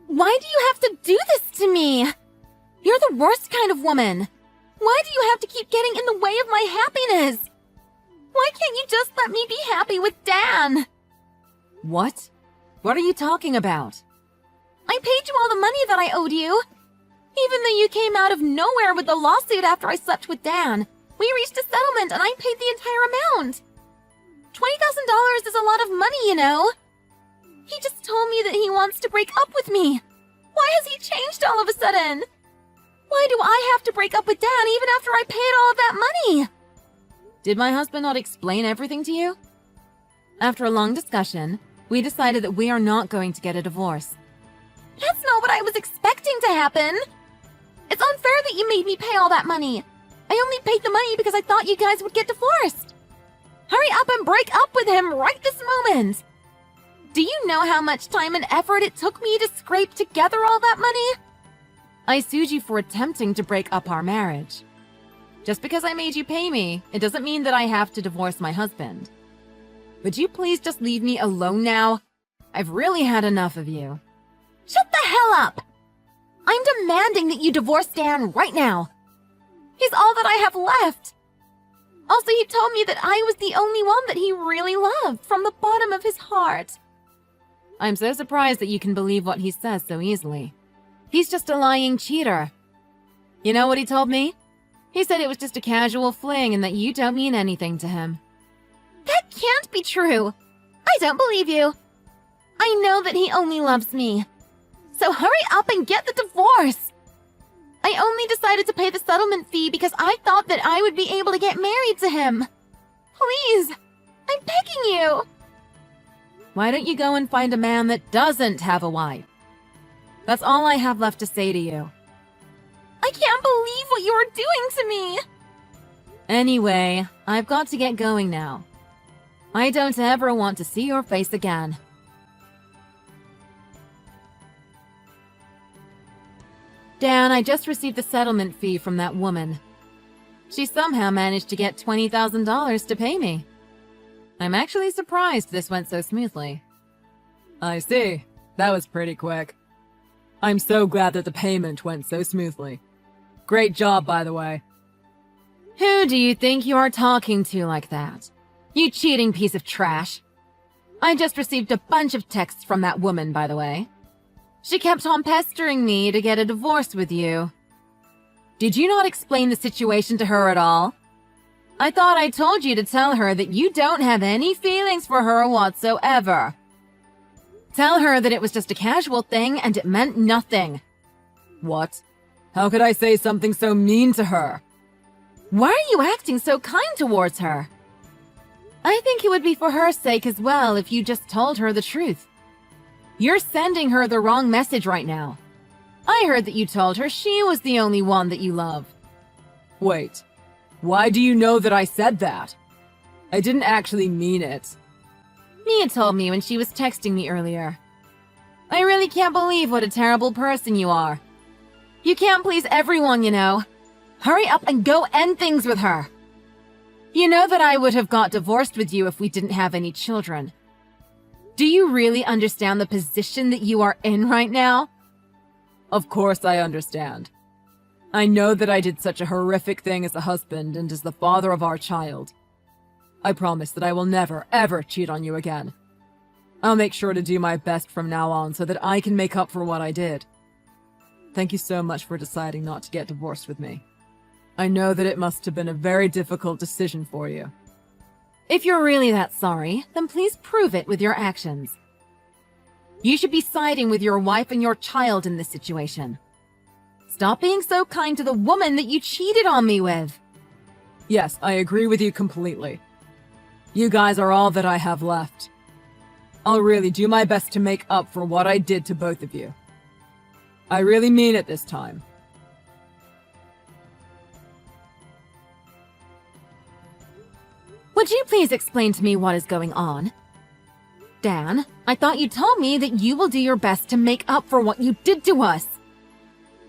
Why do you have to do this to me? You're the worst kind of woman. Why do you have to keep getting in the way of my happiness? Why can't you just let me be happy with Dan? What? What are you talking about? I paid you all the money that I owed you. Even though you came out of nowhere with the lawsuit after I slept with Dan, we reached a settlement and I paid the entire amount. $20,000 is a lot of money, you know. He just told me that he wants to break up with me. Why has he changed all of a sudden? Why do I have to break up with Dan even after I paid all of that money? Did my husband not explain everything to you? After a long discussion, we decided that we are not going to get a divorce. That's not what I was expecting to happen. It's unfair that you made me pay all that money. I only paid the money because I thought you guys would get divorced. Hurry up and break up with him right this moment. Do you know how much time and effort it took me to scrape together all that money? I sued you for attempting to break up our marriage. Just because I made you pay me, it doesn't mean that I have to divorce my husband. Would you please just leave me alone now? I've really had enough of you. Shut the hell up! I'm demanding that you divorce Dan right now. He's all that I have left. Also, he told me that I was the only one that he really loved from the bottom of his heart. I'm so surprised that you can believe what he says so easily. He's just a lying cheater. You know what he told me? He said it was just a casual fling and that you don't mean anything to him. That can't be true. I don't believe you. I know that he only loves me. So hurry up and get the divorce. I only decided to pay the settlement fee because I thought that I would be able to get married to him. Please, I'm begging you. Why don't you go and find a man that doesn't have a wife? That's all I have left to say to you. I can't believe what you are doing to me. Anyway, I've got to get going now. I don't ever want to see your face again. Dan, I just received the settlement fee from that woman. She somehow managed to get $20,000 to pay me. I'm actually surprised this went so smoothly. I see. That was pretty quick. I'm so glad that the payment went so smoothly. Great job, by the way. Who do you think you are talking to like that? You cheating piece of trash. I just received a bunch of texts from that woman, by the way. She kept on pestering me to get a divorce with you. Did you not explain the situation to her at all? I thought I told you to tell her that you don't have any feelings for her whatsoever. Tell her that it was just a casual thing and it meant nothing. What? How could I say something so mean to her? Why are you acting so kind towards her? I think it would be for her sake as well if you just told her the truth. You're sending her the wrong message right now. I heard that you told her she was the only one that you love. Wait, why do you know that I said that? I didn't actually mean it. Mia told me when she was texting me earlier. I really can't believe what a terrible person you are. You can't please everyone, you know. Hurry up and go end things with her. You know that I would have got divorced with you if we didn't have any children. Do you really understand the position that you are in right now? Of course I understand. I know that I did such a horrific thing as a husband and as the father of our child. I promise that I will never, ever cheat on you again. I'll make sure to do my best from now on so that I can make up for what I did. Thank you so much for deciding not to get divorced with me. I know that it must have been a very difficult decision for you. If you're really that sorry, then please prove it with your actions. You should be siding with your wife and your child in this situation. Stop being so kind to the woman that you cheated on me with. Yes, I agree with you completely. You guys are all that I have left. I'll really do my best to make up for what I did to both of you. I really mean it this time. Would you please explain to me what is going on? Dan, I thought you told me that you will do your best to make up for what you did to us.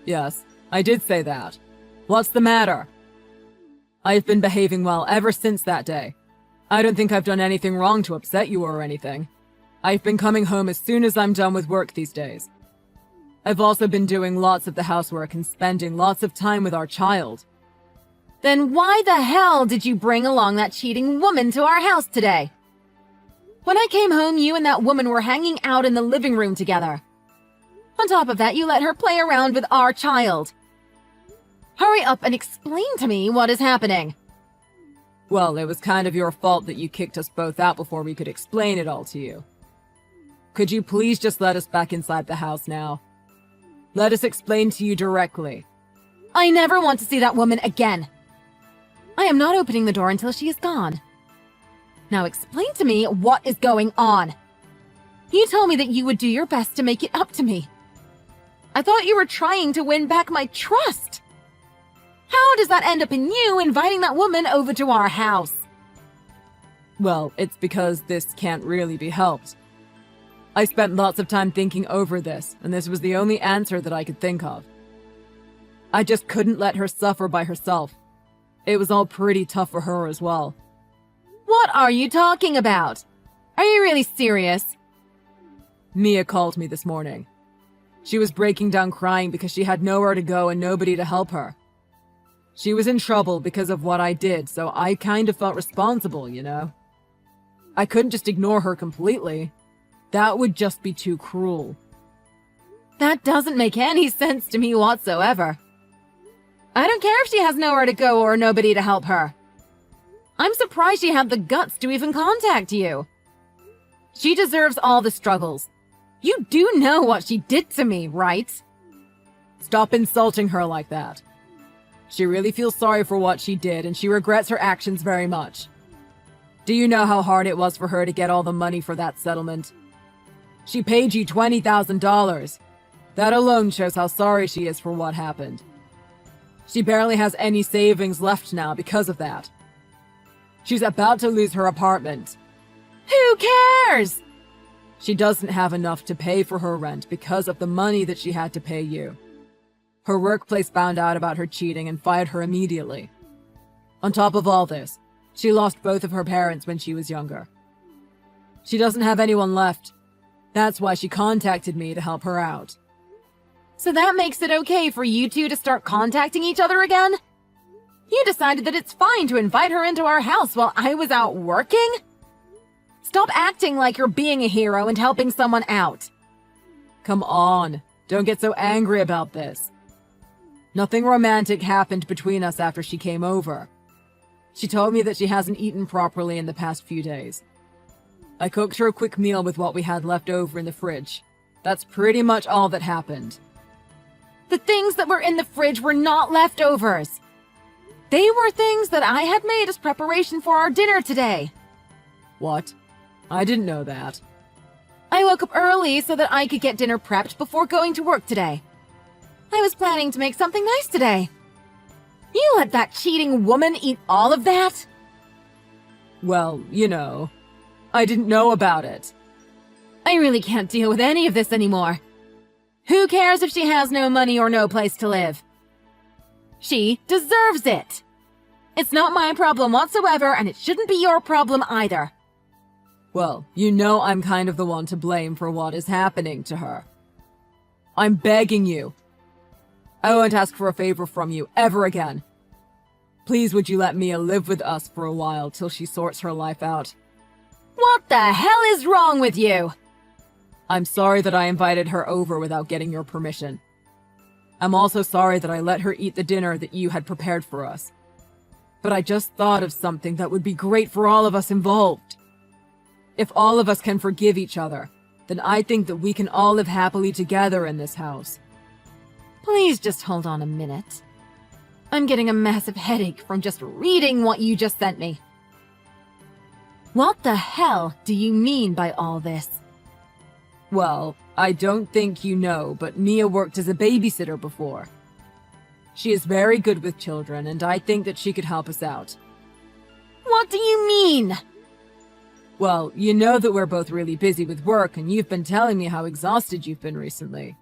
Yes, I did say that. What's the matter? I've been behaving well ever since that day. I don't think I've done anything wrong to upset you or anything. I've been coming home as soon as I'm done with work these days. I've also been doing lots of the housework and spending lots of time with our child. Then why the hell did you bring along that cheating woman to our house today? When I came home, you and that woman were hanging out in the living room together. On top of that, you let her play around with our child. Hurry up and explain to me what is happening. Well, it was kind of your fault that you kicked us both out before we could explain it all to you. Could you please just let us back inside the house now? Let us explain to you directly. I never want to see that woman again. I am not opening the door until she is gone. Now explain to me what is going on. You told me that you would do your best to make it up to me. I thought you were trying to win back my trust. How does that end up in you inviting that woman over to our house? Well, it's because this can't really be helped. I spent lots of time thinking over this, and this was the only answer that I could think of. I just couldn't let her suffer by herself. It was all pretty tough for her as well. What are you talking about? Are you really serious? Mia called me this morning. She was breaking down crying because she had nowhere to go and nobody to help her. She was in trouble because of what I did, so I kind of felt responsible, you know? I couldn't just ignore her completely. That would just be too cruel. That doesn't make any sense to me whatsoever. I don't care if she has nowhere to go or nobody to help her. I'm surprised she had the guts to even contact you. She deserves all the struggles. You do know what she did to me, right? Stop insulting her like that. She really feels sorry for what she did, and she regrets her actions very much. Do you know how hard it was for her to get all the money for that settlement? She paid you $20,000. That alone shows how sorry she is for what happened. She barely has any savings left now because of that. She's about to lose her apartment. Who cares? She doesn't have enough to pay for her rent because of the money that she had to pay you. Her workplace found out about her cheating and fired her immediately. On top of all this, she lost both of her parents when she was younger. She doesn't have anyone left. That's why she contacted me to help her out. So that makes it okay for you two to start contacting each other again? You decided that it's fine to invite her into our house while I was out working? Stop acting like you're being a hero and helping someone out. Come on, don't get so angry about this. Nothing romantic happened between us after she came over. She told me that she hasn't eaten properly in the past few days. I cooked her a quick meal with what we had left over in the fridge. That's pretty much all that happened. The things that were in the fridge were not leftovers. They were things that I had made as preparation for our dinner today. What? I didn't know that. I woke up early so that I could get dinner prepped before going to work today. I was planning to make something nice today. You let that cheating woman eat all of that? Well, you know, I didn't know about it. I really can't deal with any of this anymore. Who cares if she has no money or no place to live? She deserves it. It's not my problem whatsoever, and it shouldn't be your problem either. Well, you know I'm kind of the one to blame for what is happening to her. I'm begging you. I won't ask for a favor from you ever again. Please would you let Mia live with us for a while till she sorts her life out? What the hell is wrong with you? I'm sorry that I invited her over without getting your permission. I'm also sorry that I let her eat the dinner that you had prepared for us. But I just thought of something that would be great for all of us involved. If all of us can forgive each other, then I think that we can all live happily together in this house. Please just hold on a minute. I'm getting a massive headache from just reading what you just sent me. What the hell do you mean by all this? Well, I don't think you know, but Mia worked as a babysitter before. She is very good with children, and I think that she could help us out. What do you mean? Well, you know that we're both really busy with work, and you've been telling me how exhausted you've been recently.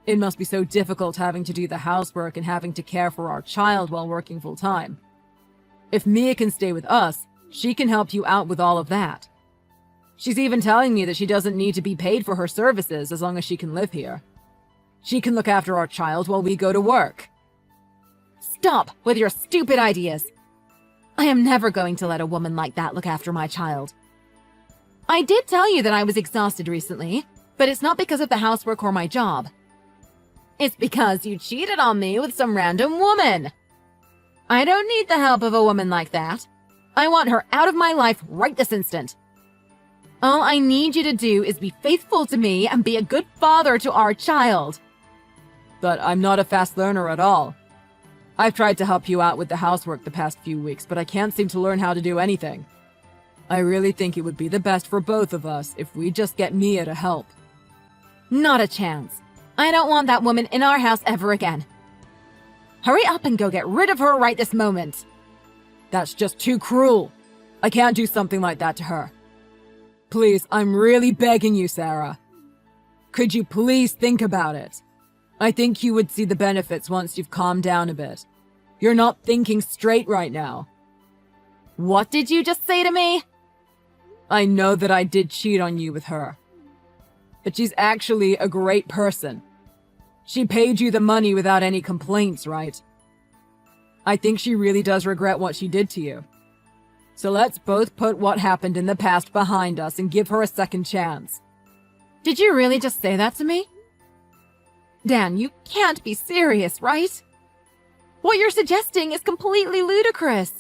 It must be so difficult having to do the housework and having to care for our child while working full-time. If Mia can stay with us, she can help you out with all of that. She's even telling me that she doesn't need to be paid for her services as long as she can live here. She can look after our child while we go to work. Stop with your stupid ideas. I am never going to let a woman like that look after my child. I did tell you that I was exhausted recently, but it's not because of the housework or my job. It's because you cheated on me with some random woman. I don't need the help of a woman like that. I want her out of my life right this instant. All I need you to do is be faithful to me and be a good father to our child. But I'm not a fast learner at all. I've tried to help you out with the housework the past few weeks, but I can't seem to learn how to do anything. I really think it would be the best for both of us if we just get Mia to help. Not a chance. I don't want that woman in our house ever again. Hurry up and go get rid of her right this moment. That's just too cruel. I can't do something like that to her. Please, I'm really begging you, Sarah. Could you please think about it? I think you would see the benefits once you've calmed down a bit. You're not thinking straight right now. What did you just say to me? I know that I did cheat on you with her. But she's actually a great person. She paid you the money without any complaints, right? I think she really does regret what she did to you. So let's both put what happened in the past behind us and give her a second chance. Did you really just say that to me? Dan, you can't be serious, right? What you're suggesting is completely ludicrous.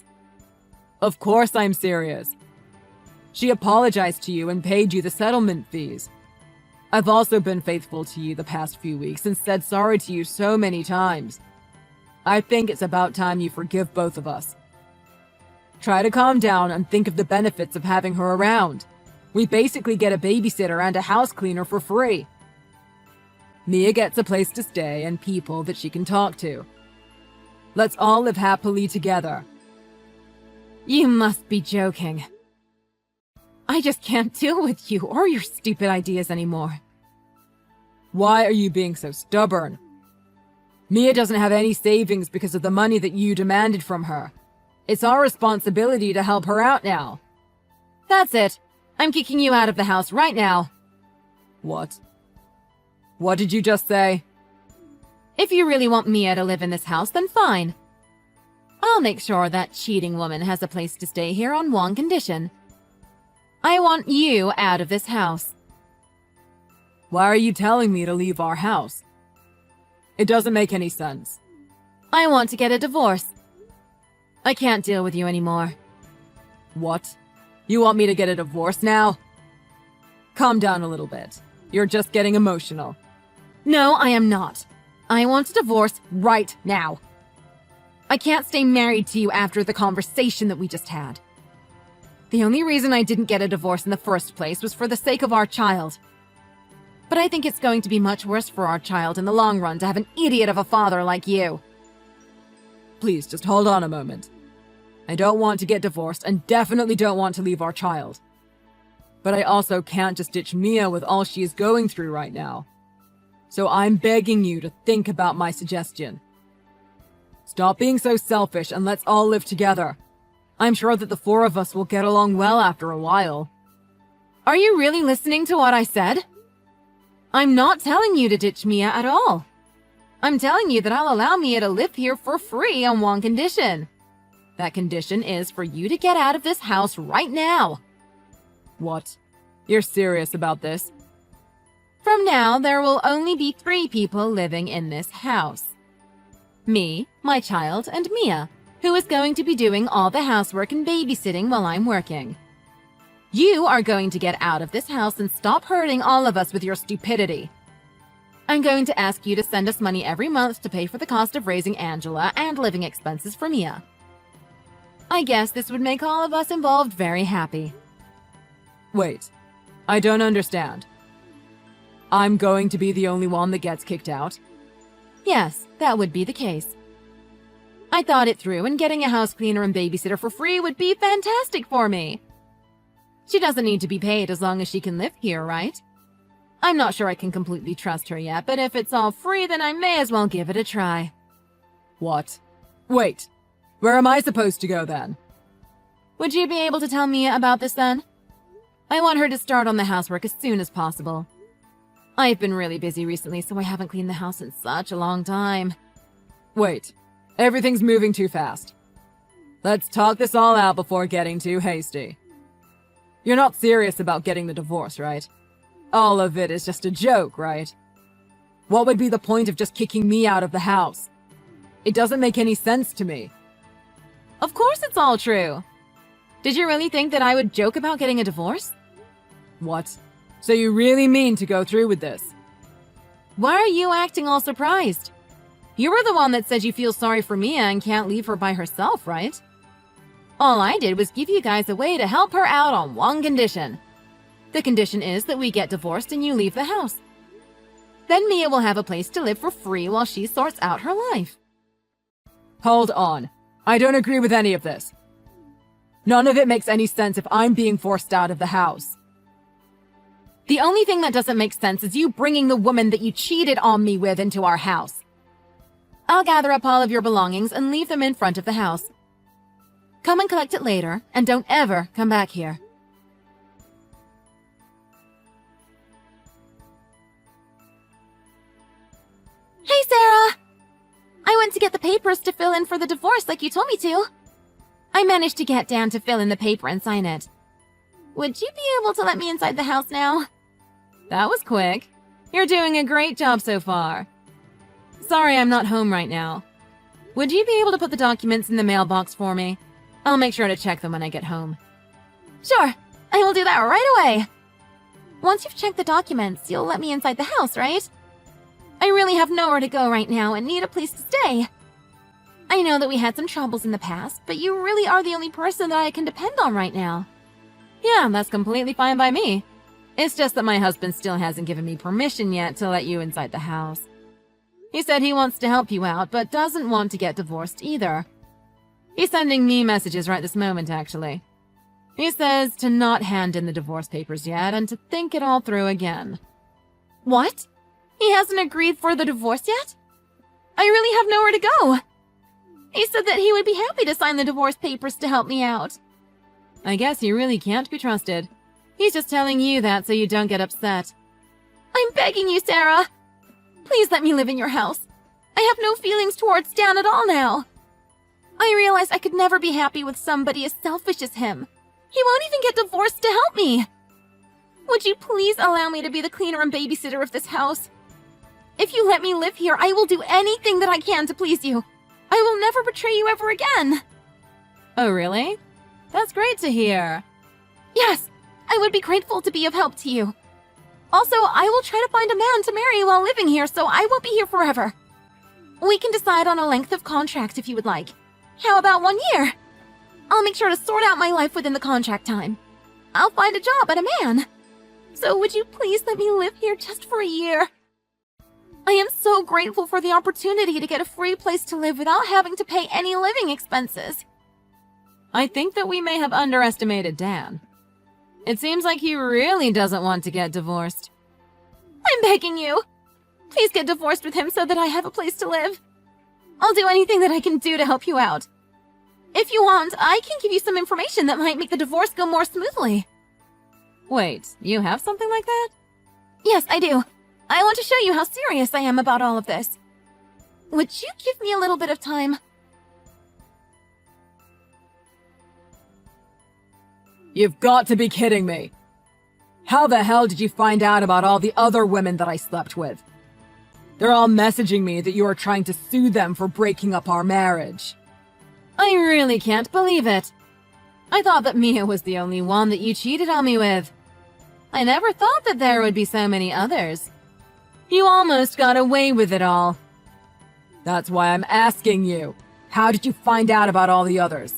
Of course I'm serious. She apologized to you and paid you the settlement fees. I've also been faithful to you the past few weeks and said sorry to you so many times. I think it's about time you forgive both of us. Try to calm down and think of the benefits of having her around. We basically get a babysitter and a house cleaner for free. Mia gets a place to stay and people that she can talk to. Let's all live happily together. You must be joking. I just can't deal with you or your stupid ideas anymore. Why are you being so stubborn? Mia doesn't have any savings because of the money that you demanded from her. It's our responsibility to help her out now. That's it. I'm kicking you out of the house right now. What? What did you just say? If you really want Mia to live in this house, then fine. I'll make sure that cheating woman has a place to stay here on one condition. I want you out of this house. Why are you telling me to leave our house? It doesn't make any sense. I want to get a divorce. I can't deal with you anymore. What? You want me to get a divorce now? Calm down a little bit. You're just getting emotional. No, I am not. I want a divorce right now. I can't stay married to you after the conversation that we just had. The only reason I didn't get a divorce in the first place was for the sake of our child. But I think it's going to be much worse for our child in the long run to have an idiot of a father like you. Please, just hold on a moment. I don't want to get divorced and definitely don't want to leave our child. But I also can't just ditch Mia with all she is going through right now. So I'm begging you to think about my suggestion. Stop being so selfish and let's all live together. I'm sure that the four of us will get along well after a while. Are you really listening to what I said? I'm not telling you to ditch Mia at all. I'm telling you that I'll allow Mia to live here for free on one condition. That condition is for you to get out of this house right now. What? You're serious about this? From now, there will only be 3 people living in this house. Me, my child, and Mia, who is going to be doing all the housework and babysitting while I'm working. You are going to get out of this house and stop hurting all of us with your stupidity. I'm going to ask you to send us money every month to pay for the cost of raising Angela and living expenses for Mia. I guess this would make all of us involved very happy. Wait, I don't understand. I'm going to be the only one that gets kicked out? Yes, that would be the case. I thought it through, and getting a house cleaner and babysitter for free would be fantastic for me. She doesn't need to be paid as long as she can live here, right? I'm not sure I can completely trust her yet, but if it's all free, then I may as well give it a try. What? Wait, where am I supposed to go then? Would you be able to tell Mia about this then? I want her to start on the housework as soon as possible. I've been really busy recently, so I haven't cleaned the house in such a long time. Wait, everything's moving too fast. Let's talk this all out before getting too hasty. You're not serious about getting the divorce, right? All of it is just a joke, right? What would be the point of just kicking me out of the house? It doesn't make any sense to me. Of course it's all true. Did you really think that I would joke about getting a divorce? What? So you really mean to go through with this? Why are you acting all surprised? You were the one that said you feel sorry for Mia and can't leave her by herself, right? All I did was give you guys a way to help her out on one condition. The condition is that we get divorced and you leave the house. Then Mia will have a place to live for free while she sorts out her life. Hold on. I don't agree with any of this. None of it makes any sense if I'm being forced out of the house. The only thing that doesn't make sense is you bringing the woman that you cheated on me with into our house. I'll gather up all of your belongings and leave them in front of the house. Come and collect it later, and don't ever come back here. Hey, Sarah! I went to get the papers to fill in for the divorce like you told me to. I managed to get Dan to fill in the paper and sign it. Would you be able to let me inside the house now? That was quick. You're doing a great job so far. Sorry, I'm not home right now. Would you be able to put the documents in the mailbox for me? I'll make sure to check them when I get home. Sure, I will do that right away. Once you've checked the documents, you'll let me inside the house, right? I really have nowhere to go right now and need a place to stay. I know that we had some troubles in the past, but you really are the only person that I can depend on right now. Yeah, that's completely fine by me. It's just that my husband still hasn't given me permission yet to let you inside the house. He said he wants to help you out, but doesn't want to get divorced either. He's sending me messages right this moment, actually. He says to not hand in the divorce papers yet and to think it all through again. What? He hasn't agreed for the divorce yet? I really have nowhere to go. He said that he would be happy to sign the divorce papers to help me out. I guess he really can't be trusted. He's just telling you that so you don't get upset. I'm begging you, Sarah. Please let me live in your house. I have no feelings towards Dan at all now. I realized I could never be happy with somebody as selfish as him. He won't even get divorced to help me. Would you please allow me to be the cleaner and babysitter of this house? If you let me live here, I will do anything that I can to please you. I will never betray you ever again. Oh, really? That's great to hear. Yes, I would be grateful to be of help to you. Also, I will try to find a man to marry while living here, so I won't be here forever. We can decide on a length of contract if you would like. How about 1 year? I'll make sure to sort out my life within the contract time. I'll find a job and a man. So would you please let me live here just for a year? I am so grateful for the opportunity to get a free place to live without having to pay any living expenses. I think that we may have underestimated Dan. It seems like he really doesn't want to get divorced. I'm begging you. Please get divorced with him so that I have a place to live. I'll do anything that I can do to help you out. If you want, I can give you some information that might make the divorce go more smoothly. Wait, you have something like that? Yes, I do. I want to show you how serious I am about all of this. Would you give me a little bit of time? You've got to be kidding me. How the hell did you find out about all the other women that I slept with? They're all messaging me that you are trying to sue them for breaking up our marriage. I really can't believe it. I thought that Mia was the only one that you cheated on me with. I never thought that there would be so many others. You almost got away with it all. That's why I'm asking you. How did you find out about all the others?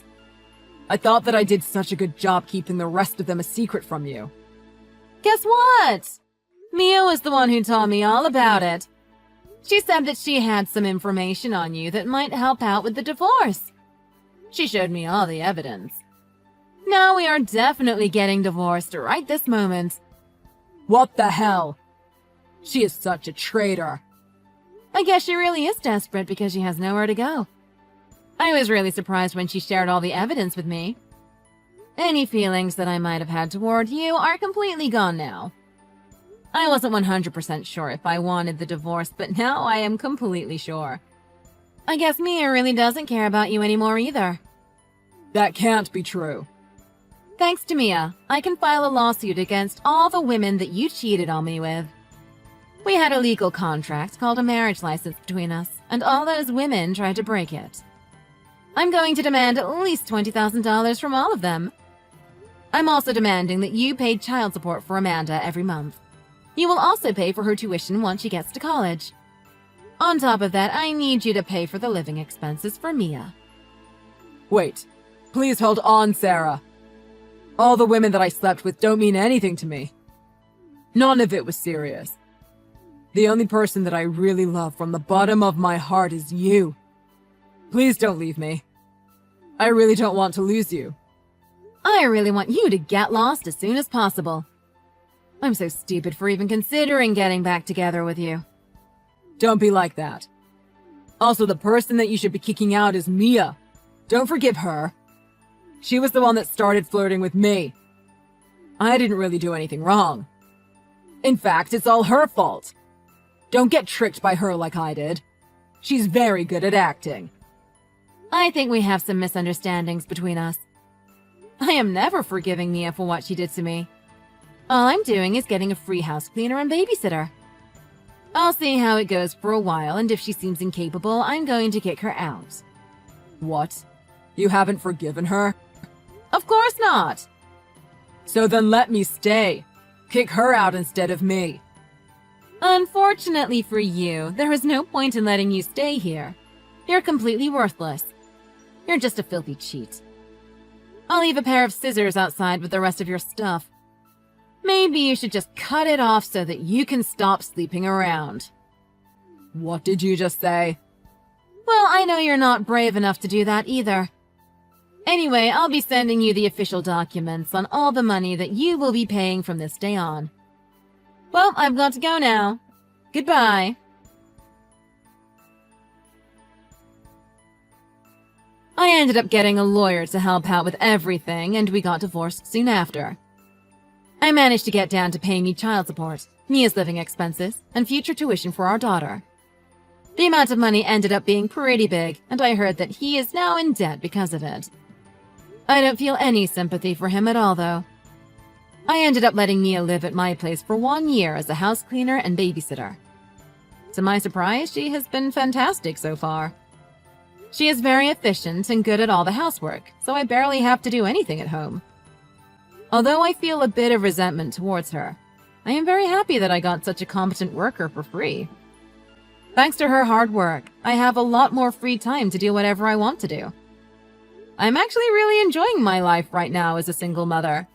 I thought that I did such a good job keeping the rest of them a secret from you. Guess what? Mia was the one who told me all about it. She said that she had some information on you that might help out with the divorce. She showed me all the evidence. Now we are definitely getting divorced right this moment. What the hell? She is such a traitor. I guess she really is desperate because she has nowhere to go. I was really surprised when she shared all the evidence with me. Any feelings that I might have had toward you are completely gone now. I wasn't 100% sure if I wanted the divorce, but now I am completely sure. I guess Mia really doesn't care about you anymore either. That can't be true. Thanks to Mia, I can file a lawsuit against all the women that you cheated on me with. We had a legal contract called a marriage license between us, and all those women tried to break it. I'm going to demand at least $20,000 from all of them. I'm also demanding that you pay child support for Amanda every month. You will also pay for her tuition once she gets to college. On top of that, I need you to pay for the living expenses for Mia. Wait, please hold on, Sarah. All the women that I slept with don't mean anything to me. None of it was serious. The only person that I really love from the bottom of my heart is you. Please don't leave me. I really don't want to lose you. I really want you to get lost as soon as possible. I'm so stupid for even considering getting back together with you. Don't be like that. Also, the person that you should be kicking out is Mia. Don't forgive her. She was the one that started flirting with me. I didn't really do anything wrong. In fact, it's all her fault. Don't get tricked by her like I did. She's very good at acting. I think we have some misunderstandings between us. I am never forgiving Mia for what she did to me. All I'm doing is getting a free house cleaner and babysitter. I'll see how it goes for a while, and if she seems incapable, I'm going to kick her out. What? You haven't forgiven her? Of course not. So then let me stay. Kick her out instead of me. Unfortunately for you, there is no point in letting you stay here. You're completely worthless. You're just a filthy cheat. I'll leave a pair of scissors outside with the rest of your stuff. Maybe you should just cut it off so that you can stop sleeping around. What did you just say? Well, I know you're not brave enough to do that either. Anyway, I'll be sending you the official documents on all the money that you will be paying from this day on. Well, I've got to go now. Goodbye. I ended up getting a lawyer to help out with everything, and we got divorced soon after. I managed to get down to paying me child support, Mia's living expenses, and future tuition for our daughter. The amount of money ended up being pretty big, and I heard that he is now in debt because of it. I don't feel any sympathy for him at all, though. I ended up letting Mia live at my place for 1 year as a house cleaner and babysitter. To my surprise, she has been fantastic so far. She is very efficient and good at all the housework, so I barely have to do anything at home. Although I feel a bit of resentment towards her, I am very happy that I got such a competent worker for free. Thanks to her hard work, I have a lot more free time to do whatever I want to do. I'm actually really enjoying my life right now as a single mother.